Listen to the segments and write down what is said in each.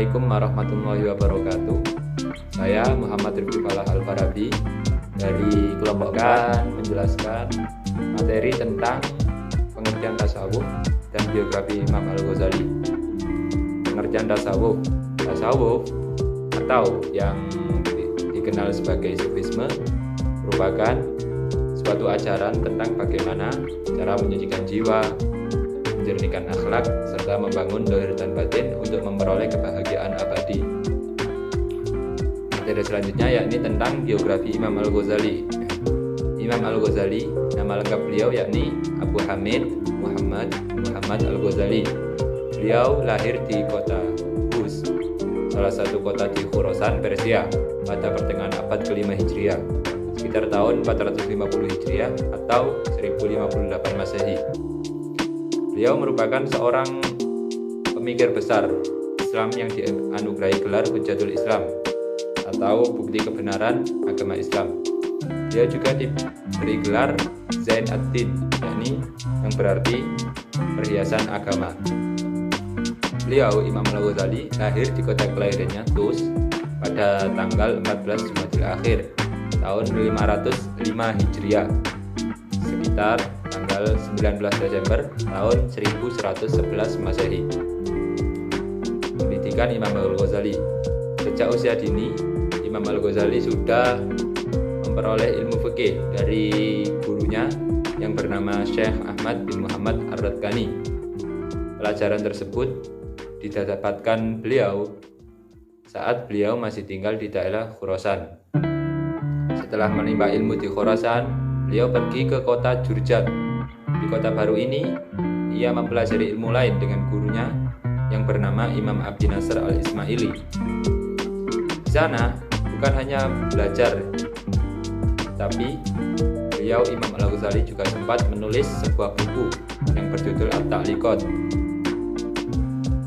Assalamualaikum warahmatullahi wabarakatuh. Saya Muhammad Rifki Falah Al-Farabi dari kelompok akan menjelaskan materi tentang pengertian tasawuf dan biografi Imam Al-Ghazali. Pengertian tasawuf atau yang dikenal sebagai sufisme merupakan suatu ajaran tentang bagaimana cara menyucikan jiwa, menjernihkan akhlak, serta membangun zahir dan batin untuk memperoleh kebahagiaan abadi. Materi selanjutnya yakni tentang biografi Imam Al-Ghazali. Imam Al-Ghazali, nama lengkap beliau yakni Abu Hamid Muhammad Al-Ghazali. Beliau lahir di kota Hus, salah satu kota di Khurasan, Persia, pada pertengahan abad ke-5 Hijriah, sekitar tahun 450 Hijriah atau 1058 Masehi. Beliau merupakan seorang pemikir besar Islam yang dianugerahi gelar Hujjatul Islam atau bukti kebenaran agama Islam. Dia juga diberi gelar Zain ad-Din, yakni yang berarti perhiasan agama. Beliau, Imam Al-Ghazali, lahir di kota kelahirannya Tus pada tanggal 14 Jumadil Akhir tahun 505 Hijriah, sekitar tanggal 19 Desember tahun 1111 Masehi. Pendidikan Imam Al-Ghazali. Sejak usia dini, Imam Al-Ghazali sudah memperoleh ilmu fikih dari gurunya yang bernama Syekh Ahmad bin Muhammad Ar-Radkani. Pelajaran tersebut didapatkan beliau saat beliau masih tinggal di daerah Khurasan. Setelah menimba ilmu di Khurasan, beliau pergi ke kota Jurjat. Di kota baru ini, ia mempelajari ilmu lain dengan gurunya yang bernama Imam Abi Nasr Al-Ismaili. Di sana, bukan hanya belajar, tapi beliau Imam Al-Ghazali juga sempat menulis sebuah buku yang berjudul At-Ta'liqat.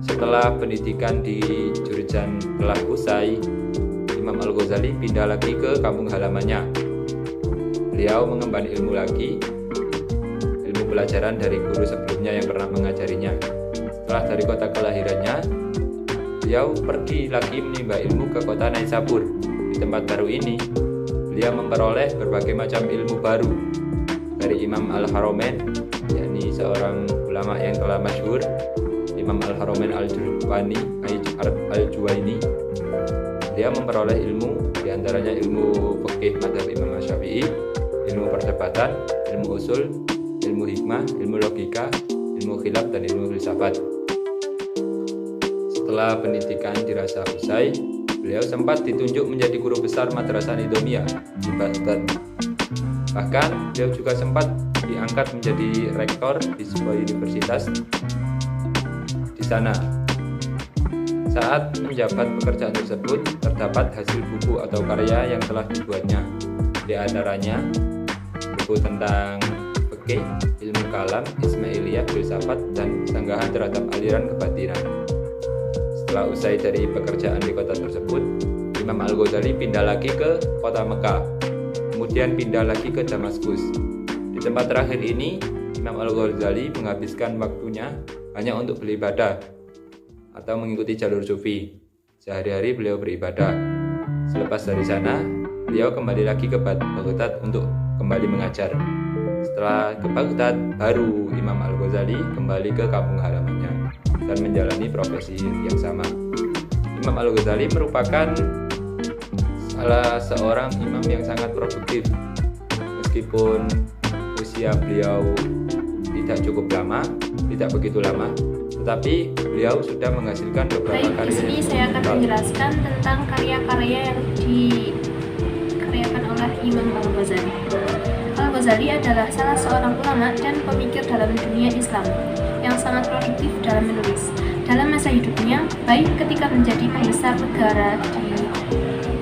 Setelah pendidikan di Jurjan telah usai, Imam Al-Ghazali pindah lagi ke kampung halamannya. Beliau mengemban ilmu pelajaran dari guru sebelumnya yang pernah mengajarinya. Setelah dari kota kelahirannya, beliau pergi lagi menimba ilmu ke kota Naisabur. Di tempat baru ini, beliau memperoleh berbagai macam ilmu baru dari Imam Al-Haramain, yakni seorang ulama yang telah masyhur, Imam Al-Haramain Al-Juwaini. Dia memperoleh ilmu diantaranya ilmu fikih mazhab Imam Syafi'i, ilmu perdebatan, ilmu usul, ilmu hikmah, ilmu logika, ilmu khilaf, dan ilmu filsafat. Setelah pendidikan dirasa usai, beliau sempat ditunjuk menjadi guru besar Madrasah Nizamiyah di Baghdad. Bahkan beliau juga sempat diangkat menjadi rektor di sebuah universitas di sana. Saat menjabat pekerjaan tersebut, terdapat hasil buku atau karya yang telah dibuatnya. Di antaranya buku tentang fikih, ilmu kalam, Ismailiyah, filsafat, dan sanggahan terhadap aliran kebatinan. Setelah usai dari pekerjaan di kota tersebut, Imam Al-Ghazali pindah lagi ke kota Mekah, kemudian pindah lagi ke Damaskus. Di tempat terakhir ini, Imam Al-Ghazali menghabiskan waktunya hanya untuk beribadah atau mengikuti jalur sufi. Sehari-hari beliau beribadah. Selepas dari sana, beliau kembali lagi ke Baghdad untuk kembali mengajar. Setelah ke Baghdad, baru Imam Al-Ghazali kembali ke kampung halamannya dan menjalani profesi yang sama. Imam Al-Ghazali merupakan salah seorang imam yang sangat produktif. Meskipun usia beliau tidak cukup lama, tidak begitu lama, tetapi beliau sudah menghasilkan beberapa karya. Di sini saya akan menjelaskan tentang karya-karya yang dikaryakan oleh Imam Al-Ghazali. Al-Ghazali adalah salah seorang ulama dan pemikir dalam dunia Islam yang sangat produktif dalam menulis. Dalam masa hidupnya, baik ketika menjadi pembesar negara di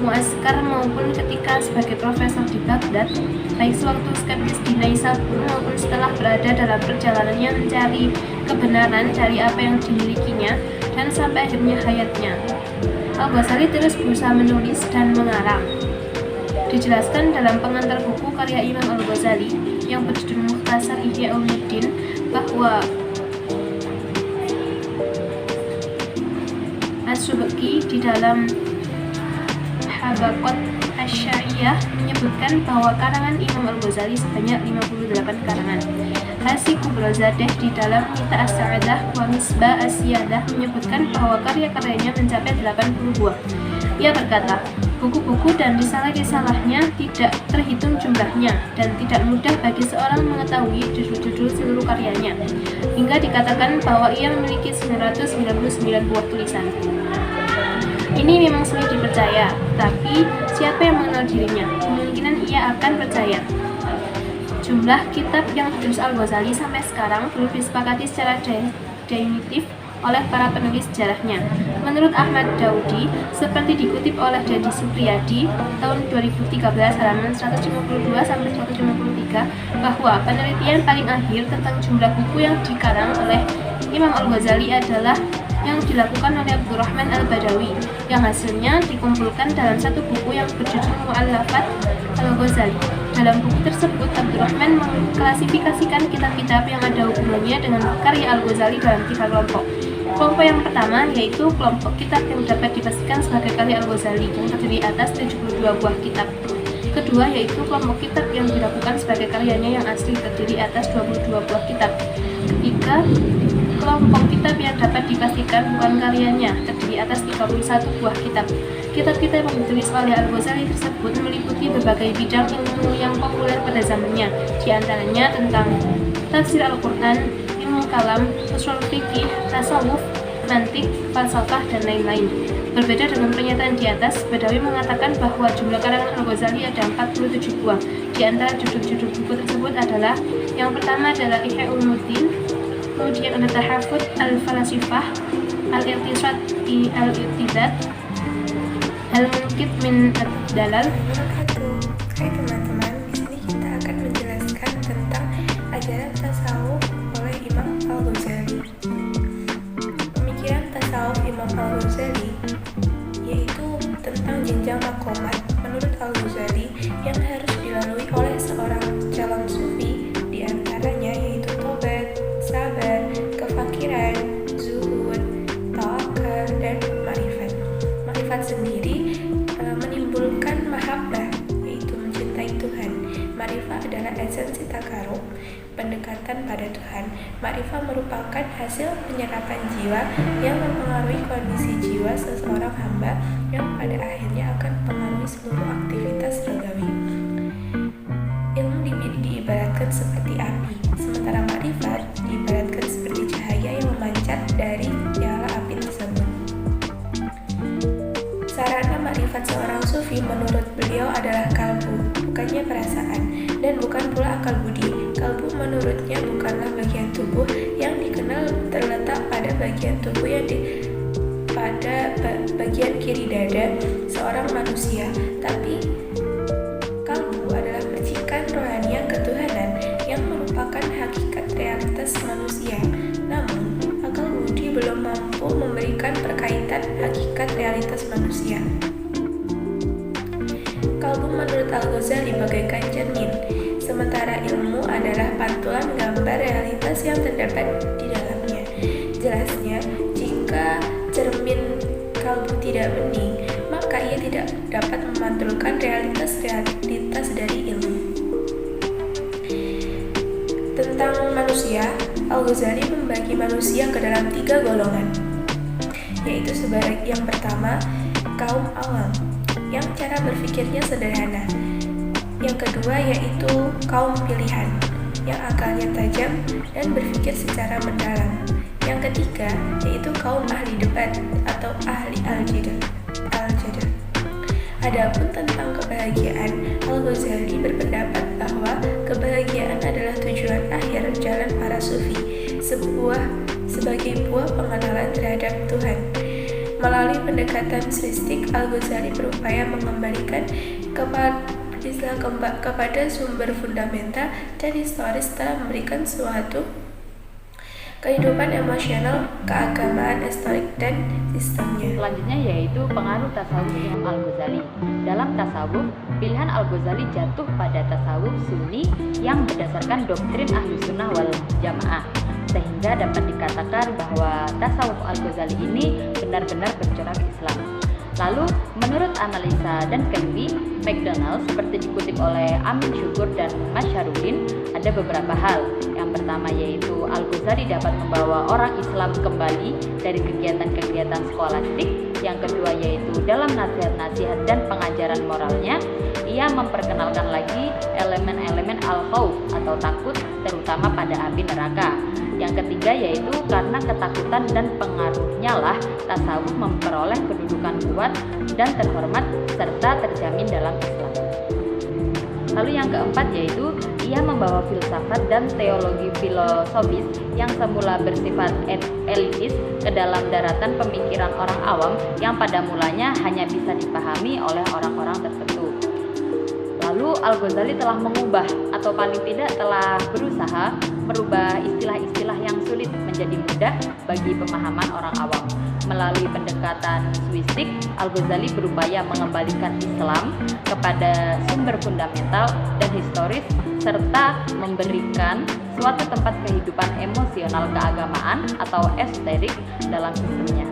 Muaskar maupun ketika sebagai profesor di Baghdad, baik sewaktu skeptis di Naisabur maupun setelah berada dalam perjalanannya mencari kebenaran dari apa yang dimilikinya dan sampai akhirnya hayatnya. Al-Ghazali terus berusaha menulis dan mengarang. Dijelaskan dalam pengantar buku karya Imam Al-Ghazali yang berjudul Mukhtasar Ihya Ulumuddin bahwa As-Subki di dalam Habaqat Asy-Syariah menyebutkan bahwa karangan Imam Al-Ghazali sebanyak 58 karangan. Hasi Kubrozadah di dalam Mita As-Sa'adah wa Misbah As-Siyadah menyebutkan bahwa karya-karyanya mencapai 80 buah. Ia berkata, buku-buku dan risalah-risalahnya tidak terhitung jumlahnya dan tidak mudah bagi seorang mengetahui judul-judul seluruh karyanya, hingga dikatakan bahwa ia memiliki 999 buah tulisan. Ini memang sulit dipercaya, tapi siapa yang mengenal dirinya? Kemungkinan ia akan percaya. Jumlah kitab yang ditulis Al-Ghazali sampai sekarang belum disepakati secara definitif oleh para penulis sejarahnya. Menurut Ahmad Daudi, seperti dikutip oleh Dedi Supriyadi tahun 2013 halaman 152 sampai 153, bahwa penelitian paling akhir tentang jumlah buku yang dikarang oleh Imam Al-Ghazali adalah yang dilakukan oleh Abdurrahman Al-Badawi, yang hasilnya dikumpulkan dalam satu buku yang berjudul Mu'allafat Al-Ghazali. Dalam buku tersebut, Abdurrahman mengklasifikasikan kitab-kitab yang ada hubungannya dengan karya Al-Ghazali dalam 3 kelompok. Kelompok yang pertama yaitu kelompok kitab yang dapat dipastikan sebagai karya Al-Ghazali yang terdiri atas 72 buah kitab. Kedua yaitu kelompok kitab yang dilakukan sebagai karyanya yang asli terdiri atas 22 buah kitab. Ketiga, kelompok kitab yang dapat dipastikan bukan karyanya terdiri atas 31 buah kitab. Kitab-kitab yang ditulis oleh Al-Ghazali tersebut meliputi berbagai bidang ilmu yang populer pada zamannya, di antaranya tentang tafsir Al-Quran, ilmu kalam, ushul fikih, tasawuf, mantik, falsafah, dan lain-lain. Berbeda dengan pernyataan di atas, Badawi mengatakan bahwa jumlah karangan Al-Ghazali ada 47 buah. Di antara judul-judul buku tersebut adalah yang pertama adalah Ihya Ulumuddin, kemudian ada Tahafut Al-Falasifah, Al-Iqtisad Al-Iqtidad, Al-Munqidh min Ad-Dalal. Hai teman-teman, di sini kita akan menjelaskan tentang ajaran tasawuf oleh Imam Al-Ghazali. Pemikiran tasawuf Imam Al-Ghazali yaitu tentang jenjang makomat menurut Al-Ghazali yang harus dilalui oleh seorang calon sufi, diantaranya yaitu tobat, sabar, kefakiran, zuhud, tawakal, dan marifat. Marifat sendiri menimbulkan mahabbah, yaitu mencintai Tuhan. Marifat adalah esensi takarub, pendekatan pada Tuhan. Marifat merupakan hasil penyerapan jiwa yang mempengaruhi kondisi jiwa seseorang hamba yang pada akhirnya akan mempengaruhi seluruh aktivitas rogawi. Ilmu diibaratkan seperti api, sementara marifat diibaratkan seperti cahaya yang memancat dari nyala api tersebut. Sarana marifat seorang sufi menurut beliau adalah kalbu, bukannya perasaan, dan bukan pula akal budi. Kalbu menurutnya bukanlah bagian tubuh yang dikenal terletak pada bagian tubuh pada bagian kiri dada seorang manusia, tapi kalbu adalah percikan rohani ketuhanan yang merupakan hakikat realitas manusia. Namun, akal budi belum mampu memberikan perkaitan hakikat realitas manusia. Kalbu menurut Al-Ghazali bagaikan cermin, sementara ilmu adalah pantulan gambar realitas yang terdapat di dalamnya. Jelasnya, jika cermin kalbu tidak bening, maka ia tidak dapat memantulkan realitas dari ilmu. Tentang manusia, Al-Ghazali membagi manusia ke dalam 3 golongan, yaitu sebagai yang pertama, kaum awam, yang cara berpikirnya sederhana. Yang kedua yaitu kaum pilihan, yang akalnya tajam dan berpikir secara mendalam. Yang ketiga yaitu kaum ahli debat atau ahli al-jadal. Adapun tentang kebahagiaan, Al-Ghazali berpendapat bahwa kebahagiaan adalah tujuan akhir jalan para sufi, sebagai buah pengenalan terhadap Tuhan. Melalui pendekatan sristik, Al-Ghazali berupaya mengembalikan kepada sumber fundamental dan historis setelah memberikan suatu kehidupan emosional, keagamaan, historik, dan sistemnya. Selanjutnya yaitu pengaruh tasawuf Imam Al-Ghazali. Dalam tasawuf, pilihan Al-Ghazali jatuh pada tasawuf Sunni yang berdasarkan doktrin Ahlus Sunnah wal Jamaah, sehingga sehingga dapat dikatakan bahwa tasawuf Al-Ghazali ini benar-benar bercorak Islam. Lalu, menurut analisa dan Kelly McDonald seperti dikutip oleh Amin Syukur dan Mas Syarudin, ada beberapa hal. Yang pertama yaitu Al-Ghazali dapat membawa orang Islam kembali dari kegiatan-kegiatan skolastik. Yang kedua yaitu dalam nasihat-nasihat dan pengajaran moralnya, ia memperkenalkan lagi elemen-elemen al-khawf atau takut terutama pada api neraka. Yang ketiga yaitu karena ketakutan dan pengaruhnya lah tasawuf memperoleh kedudukan kuat dan terhormat serta terjamin dalam Islam. Lalu yang keempat yaitu ia membawa filsafat dan teologi filosofis yang semula bersifat elitis ke dalam daratan pemikiran orang awam yang pada mulanya hanya bisa dipahami oleh orang-orang tertentu. Lalu Al-Ghazali telah mengubah atau paling tidak telah berusaha merubah istilah-istilah yang sulit menjadi mudah bagi pemahaman orang awam. Melalui pendekatan suistik, Al-Ghazali berupaya mengembalikan Islam kepada sumber fundamental dan historis serta memberikan suatu tempat kehidupan emosional keagamaan atau esoterik dalam sistemnya.